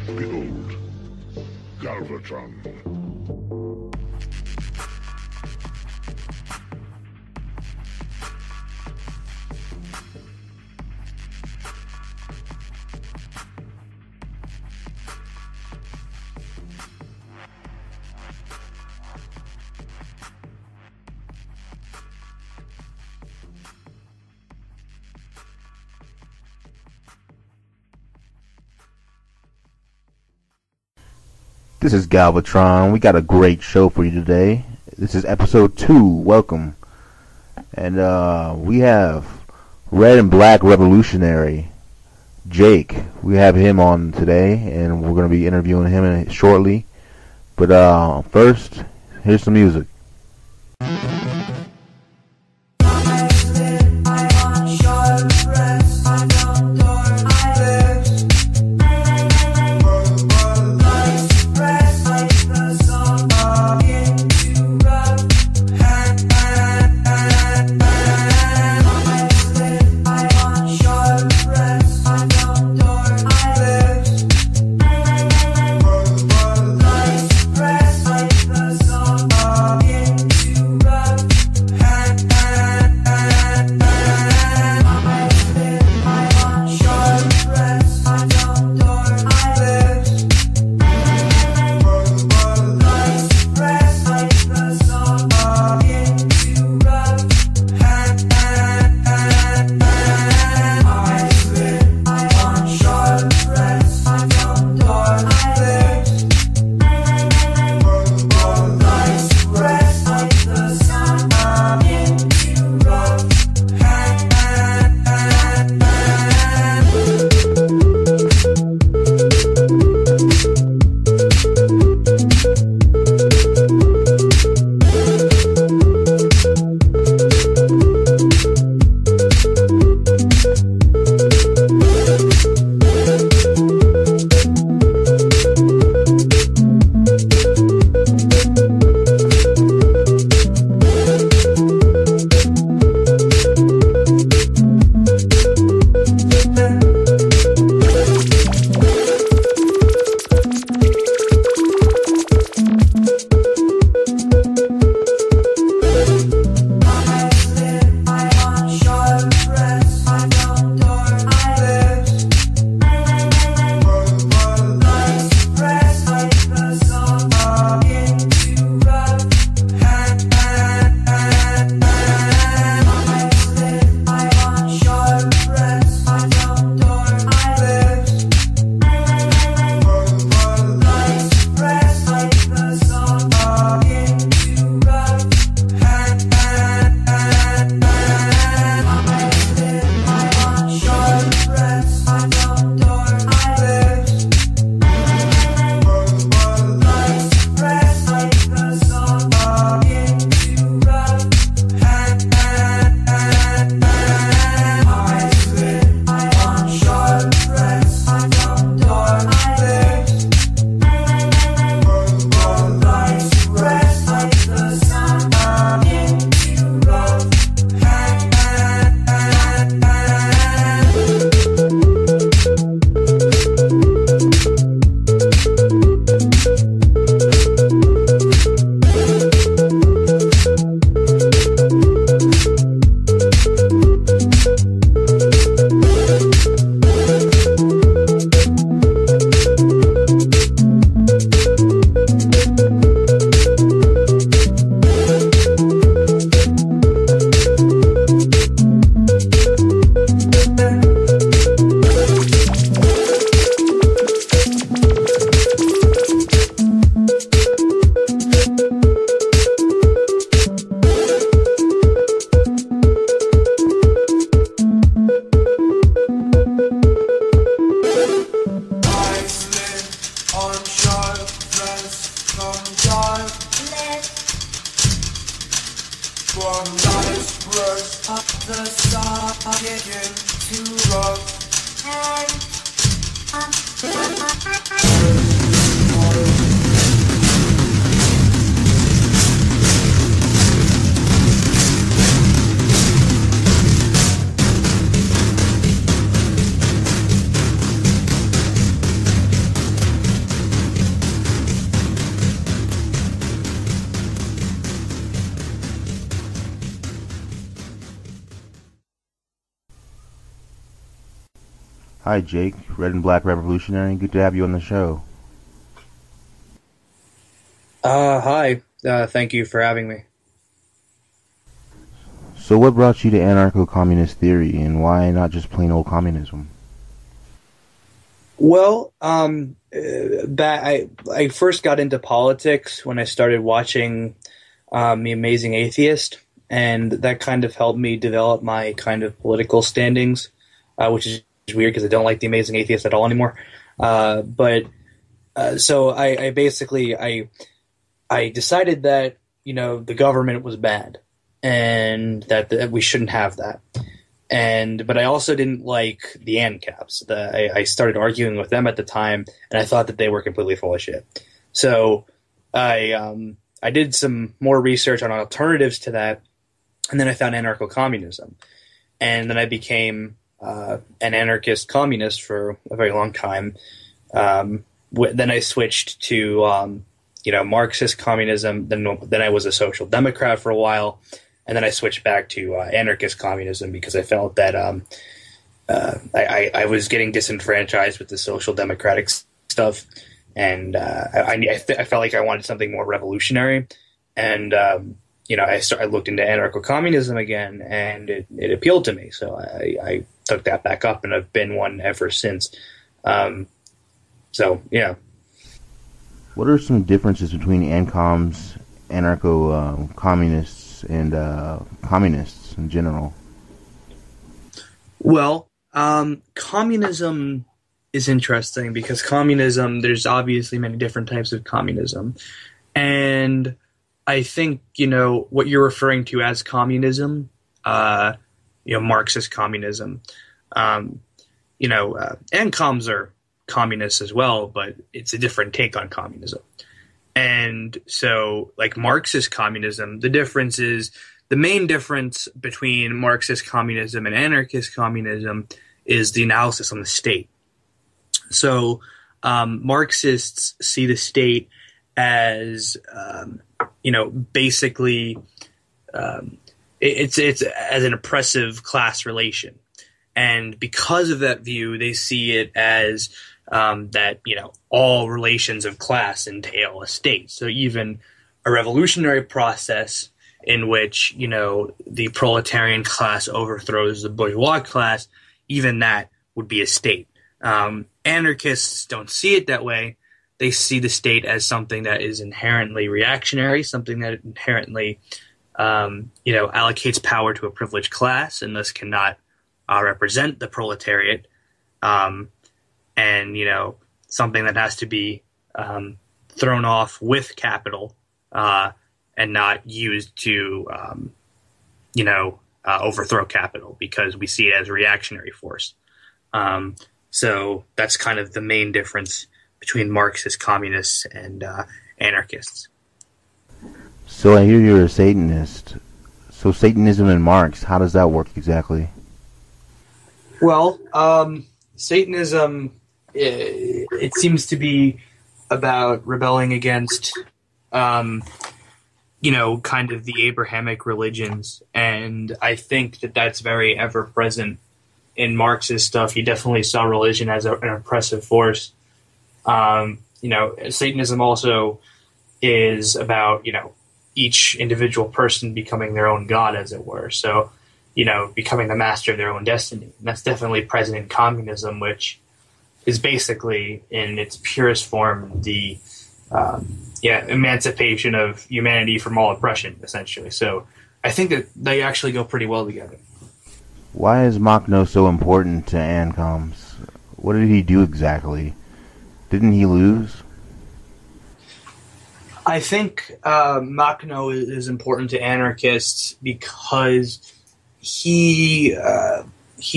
Behold, Galvatron. This is Galvatron. We got a great show for you today. This is episode 2. Welcome. And we have R&B Revolutionary, Jake. We have him on today, and we're going to be interviewing him shortly. But first, here's some music. Hi, Jake, Red and Black Revolutionary. Good to have you on the show. Hi. Thank you for having me. So what brought you to anarcho-communist theory, and why not just plain old communism? Well, I first got into politics when I started watching The Amazing Atheist, and that kind of helped me develop my kind of political standings, which is weird because I don't like The Amazing Atheist at all anymore. But so I basically I decided that the government was bad and that we shouldn't have that. But I also didn't like the ANCAPs. I started arguing with them at the time, and I thought that they were completely full of shit. So I did some more research on alternatives to that, and then I found anarcho-communism. And then I became an anarchist communist for a very long time. Then I switched to Marxist communism. Then I was a social democrat for a while, and then I switched back to anarchist communism because I felt that I was getting disenfranchised with the social democratic stuff, and I felt like I wanted something more revolutionary. And I looked into anarcho-communism again, and it appealed to me. So I took that back up, and I've been one ever since. So yeah. What are some differences between ANCOMs, anarcho-communists, and communists in general? Well, communism is interesting because communism, there's obviously many different types of communism. And I think, what you're referring to as communism, Marxist communism, ANCOMs are communists as well, but it's a different take on communism. And so, like Marxist communism, the main difference between Marxist communism and anarchist communism is the analysis on the state. So, Marxists see the state as, basically, it's as an oppressive class relation. And because of that view, they see it as that all relations of class entail a state. So even a revolutionary process in which the proletarian class overthrows the bourgeois class, even that would be a state. Anarchists don't see it that way. They see the state as something that is inherently reactionary, something that inherently allocates power to a privileged class and thus cannot represent the proletariat. And something that has to be thrown off with capital and not used to overthrow capital, because we see it as a reactionary force. So that's kind of the main difference between Marxist communists and anarchists. So I hear you're a Satanist. So Satanism and Marx, how does that work exactly? Well, Satanism, it seems to be about rebelling against, kind of the Abrahamic religions. And I think that that's very ever present in Marxist stuff. You definitely saw religion as an oppressive force. Satanism also is about, each individual person becoming their own god, as it were. So, becoming the master of their own destiny. And that's definitely present in communism, which is basically, in its purest form, the emancipation of humanity from all oppression, essentially. So I think that they actually go pretty well together. Why is Makhno so important to ANCOMs? What did he do exactly? Didn't he lose? I think Makhno is important to anarchists because he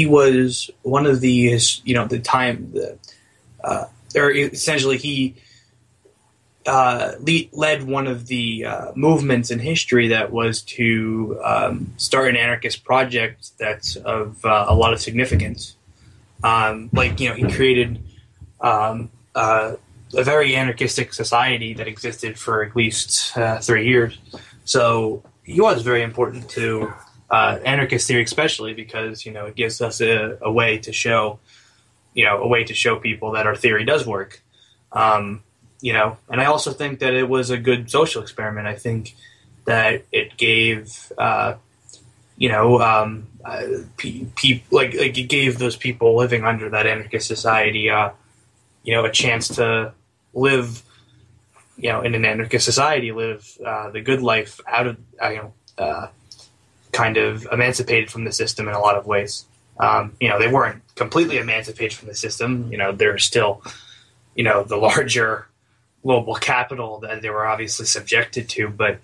was one of the essentially he led one of the movements in history that was to start an anarchist project that's of a lot of significance. He created a very anarchistic society that existed for at least 3 years. So he was very important to anarchist theory, especially because it gives us a way to show a way to show people that our theory does work. And I also think that it was a good social experiment. I think that it gave, it gave those people living under that anarchist society, a chance to live, in an anarchist society, live the good life out of, kind of emancipated from the system in a lot of ways. They weren't completely emancipated from the system. They're still, the larger global capital that they were obviously subjected to, but,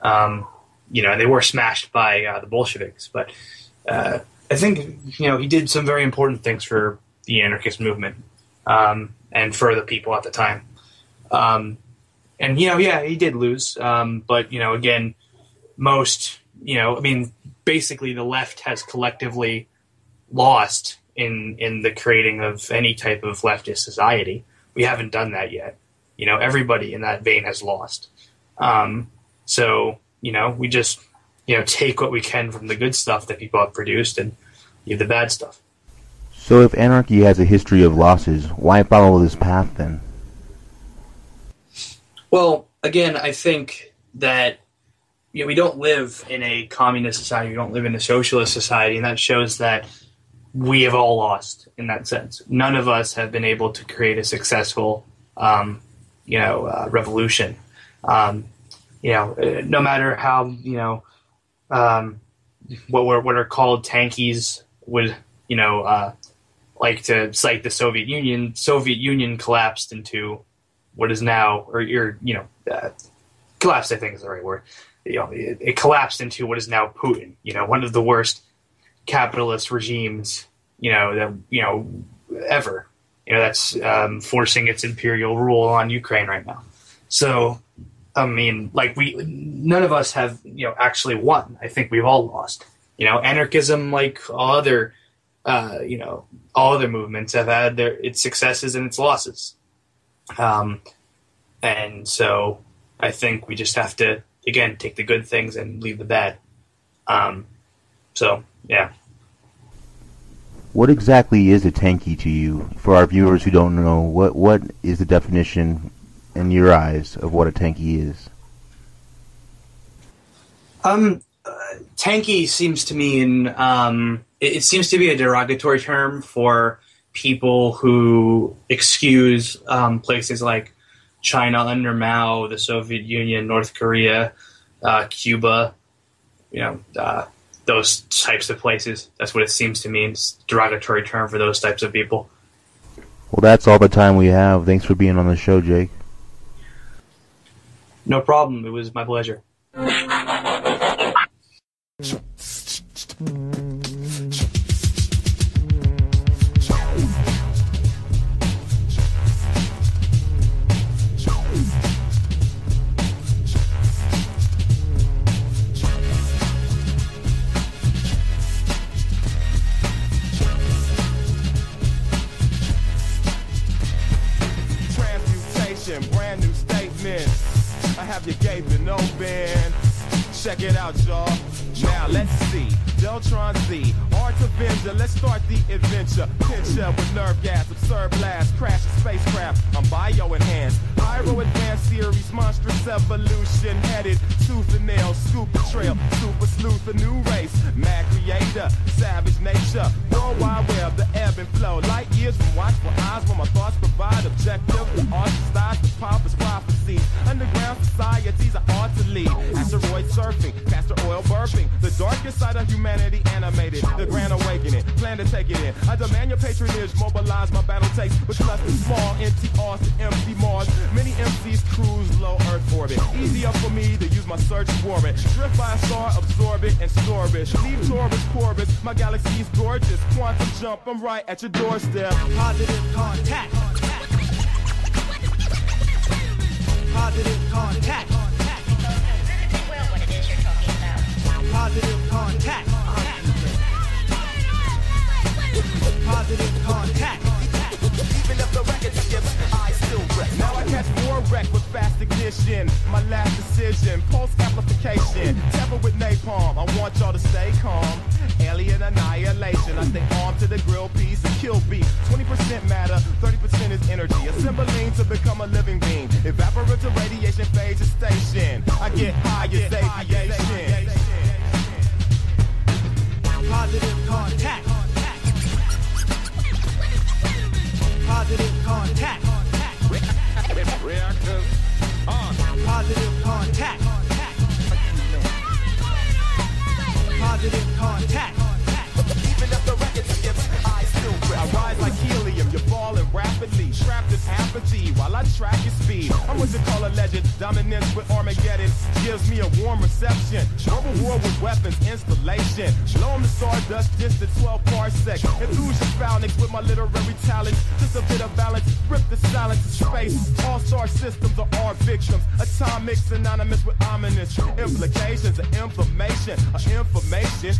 they were smashed by the Bolsheviks. But I think, he did some very important things for the anarchist movement and for the people at the time. He did lose. But, again, most, basically the left has collectively lost in the creating of any type of leftist society. We haven't done that yet. Everybody in that vein has lost. We just, take what we can from the good stuff that people have produced and leave the bad stuff. So if anarchy has a history of losses, why follow this path then? Well, again, I think that we don't live in a communist society. We don't live in a socialist society, and that shows that we have all lost in that sense. None of us have been able to create a successful, revolution. No matter how, what are called tankies would, like to cite the Soviet Union. Soviet Union collapsed into what is now, collapsed, I think is the right word. It collapsed into what is now Putin, one of the worst capitalist regimes, ever. That's forcing its imperial rule on Ukraine right now. So, none of us have, actually won. I think we've all lost. Anarchism, like all other movements, have had its successes and its losses. And so I think we just have to, again, take the good things and leave the bad. Yeah. What exactly is a tankie to you? For our viewers who don't know, what is the definition in your eyes of what a tankie is? Tankie seems to mean, it seems to be a derogatory term for people who excuse places like China under Mao, the Soviet Union, North Korea, Cuba, those types of places. That's what it seems to mean. It's a derogatory term for those types of people. Well, that's all the time we have. Thanks for being on the show, Jake. No problem. It was my pleasure. Brand new statement. I have you gaping open. Check it out, y'all. Now let's see. Deltron Z, Art Avenger. Let's start the adventure. Pincher with nerve gas, absurd blast, crash a spacecraft. I'm bio-enhanced. Pyro advanced series, monstrous evolution. Headed tooth and nail, scoop the trail. Super sleuth, a new race. Mad creator, savage nature. Worldwide web, the ebb and flow. Light years from watchful eyes when my thoughts provide objective. The ostracized, the pompous prophecies. Underground societies I ought to lead. Asteroid surfing, castor oil burping. The darkest side of humanity animated. The grand awakening, plan to take it in. I demand your patronage, mobilize my battle takes. With cluster small, empty Austin, empty Mars. Many MCs cruise low Earth orbit. Easier for me to use my search warrant. Drift by a star, absorb it and store it. Leave Taurus, Corvus, my galaxy's gorgeous. Quantum jump, I'm right at your doorstep. Positive contact. Positive contact. Well, what it is you're talking about. Positive contact. Positive contact. Even if the record skips, I still wreck. Now I catch more wreck with fast ignition. My last decision, pulse amplification. Tamper with napalm, I want y'all to stay calm. Alien annihilation. nation. I stay armed to the grill piece and kill beef. 20% matter, 30% is energy. Assembling to become a living being. Evaporate to radiation phase of station. I get high as aviation. Positive contact. Positive contact. Reactors on. Positive contact. Positive contact. Even if the record skips, I still grip. I rise like helium, you're falling rapidly. Trapped in apathy while I track your speed. I'm what you call a legend. Dominance with Armageddon gives me a warm reception. Verbal war with weapons installation. Blow 'em to stardust, distant 12 parsecs. Enthusiast phalanx with my literary talent. Just a bit of balance, rip the silence of space. All-star systems are our victims. Atomic synonymous with ominous implications of information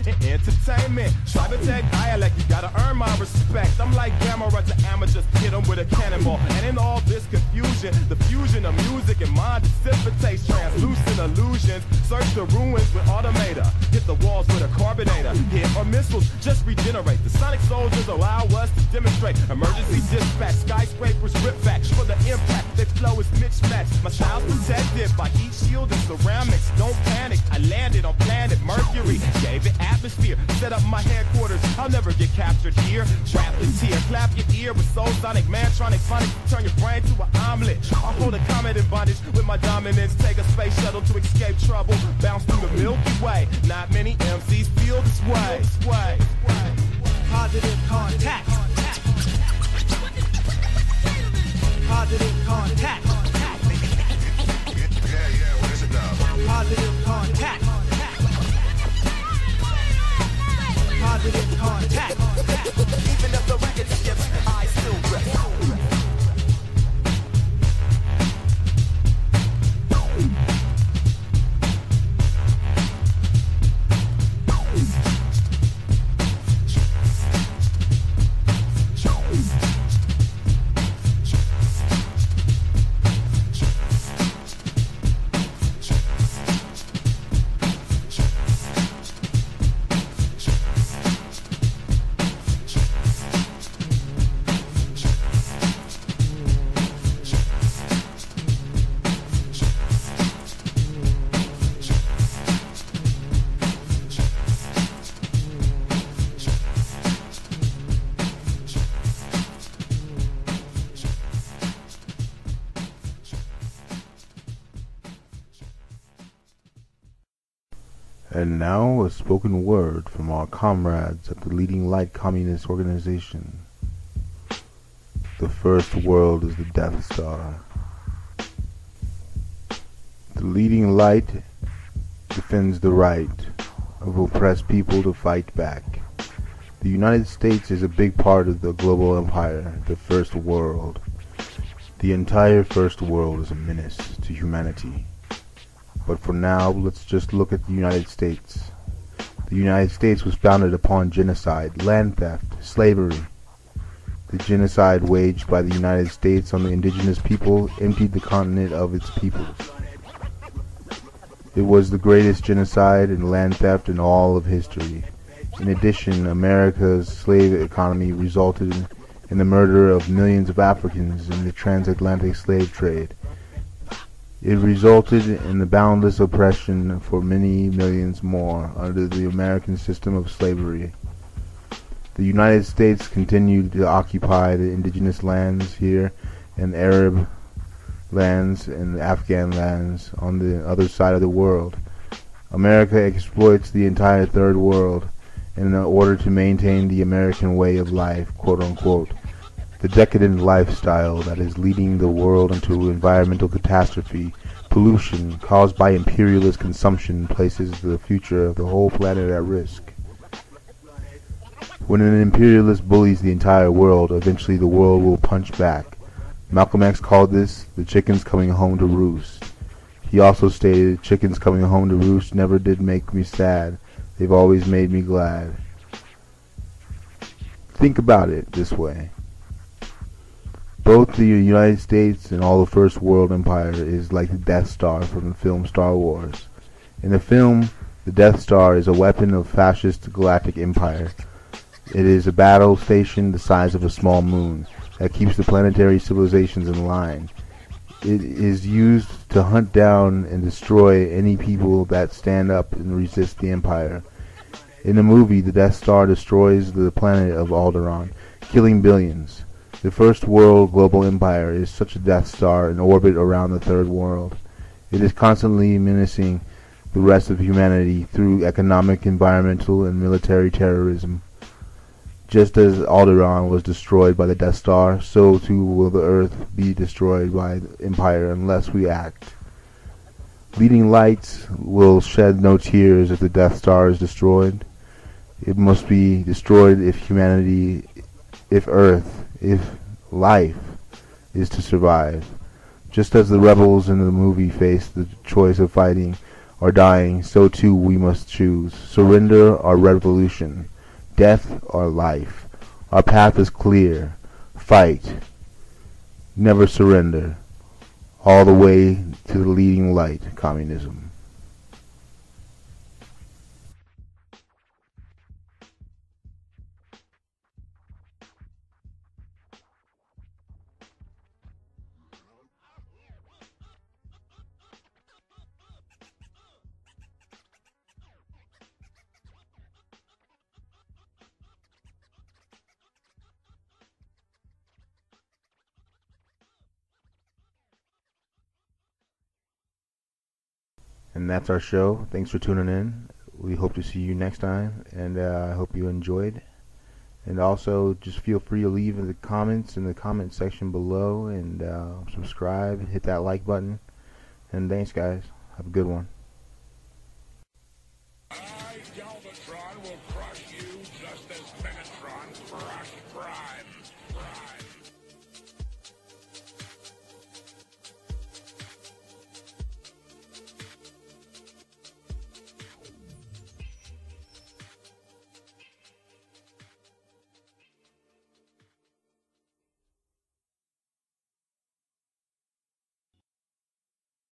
and entertainment. Cybertech dialect, you gotta earn my respect. I'm like Gamma to amateurs, hit 'em with a cannonball. And in all this confusion, the fusion of music and mind dissipates translucent illusions. Search the ruins with automator, hit the walls with a carbonator. Hit or missiles, just regenerate. The sonic soldiers allow us to demonstrate emergency dispatch. Skyscrapers rip back for the impact. Their flow is mismatched. My style's protected by heat shield and ceramics. Don't panic, I landed on planet Mercury. Gave it atmosphere, set up my headquarters. I'll never get captured here. Wrap the tear, clap your ear with soul sonic, mantronic phonics. Turn your brain to an omelet. I hold a comet in bondage with my dominance. Take a space shuttle to escape trouble. Bounce through the Milky Way. Not many MCs feel this way. Positive contact. Positive contact. What is it now? Positive contact. Positive contact. Even if the record skips, I still grip. And now a spoken word from our comrades at the Leading Light Communist Organization. The first world is the Death Star. The Leading Light defends the right of oppressed people to fight back. The United States is a big part of the global empire, the First World. The entire First World is a menace to humanity. But for now, let's just look at the United States. The United States was founded upon genocide, land theft, slavery. The genocide waged by the United States on the indigenous people emptied the continent of its peoples. It was the greatest genocide and land theft in all of history. In addition, America's slave economy resulted in the murder of millions of Africans in the transatlantic slave trade. It resulted in the boundless oppression for many millions more under the American system of slavery. The United States continued to occupy the indigenous lands here and Arab lands and Afghan lands on the other side of the world. America exploits the entire third world in order to maintain the American way of life, quote unquote. The decadent lifestyle that is leading the world into environmental catastrophe, pollution caused by imperialist consumption places the future of the whole planet at risk. When an imperialist bullies the entire world, eventually the world will punch back. Malcolm X called this the chickens coming home to roost. He also stated, chickens coming home to roost never did make me sad. They've always made me glad. Think about it this way. Both the United States and all the First World Empire is like the Death Star from the film Star Wars. In the film, the Death Star is a weapon of fascist galactic empire. It is a battle station the size of a small moon that keeps the planetary civilizations in line. It is used to hunt down and destroy any people that stand up and resist the Empire. In the movie, the Death Star destroys the planet of Alderaan, killing billions. The First World Global Empire is such a Death Star in orbit around the Third World. It is constantly menacing the rest of humanity through economic, environmental, and military terrorism. Just as Alderaan was destroyed by the Death Star, so too will the Earth be destroyed by the Empire unless we act. Leading lights will shed no tears if the Death Star is destroyed. It must be destroyed if humanity, if Earth, if life is to survive. Just as the rebels in the movie faced the choice of fighting or dying, so too we must choose surrender or revolution, death or life. Our path is clear. Fight. Never surrender. All the way to the leading light, communism. And that's our show. Thanks for tuning in. We hope to see you next time, and I hope you enjoyed. And also, just feel free to leave the comments in the comment section below, and subscribe, hit that like button. And thanks, guys. Have a good one.